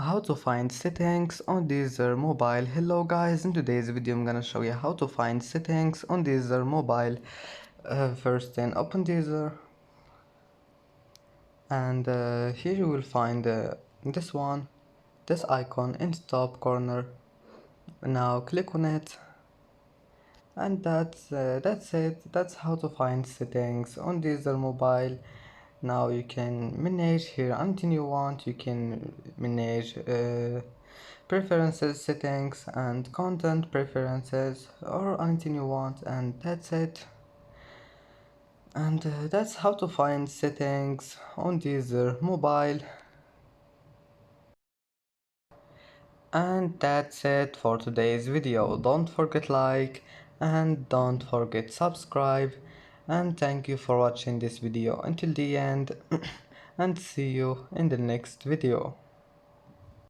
How to find settings on Deezer mobile. Hello guys, in today's video I'm gonna show you how to find settings on Deezer mobile. First then open Deezer, and here you will find this one, this icon in the top corner. Now click on it, and that's it. That's how to find settings on Deezer mobile. Now you can manage here anything you want. You can manage preferences, settings, and content preferences, or anything you want, and that's it. And that's how to find settings on Deezer mobile. And that's it for today's video. Don't forget like and don't forget subscribe, and thank you for watching this video until the end and see you in the next video.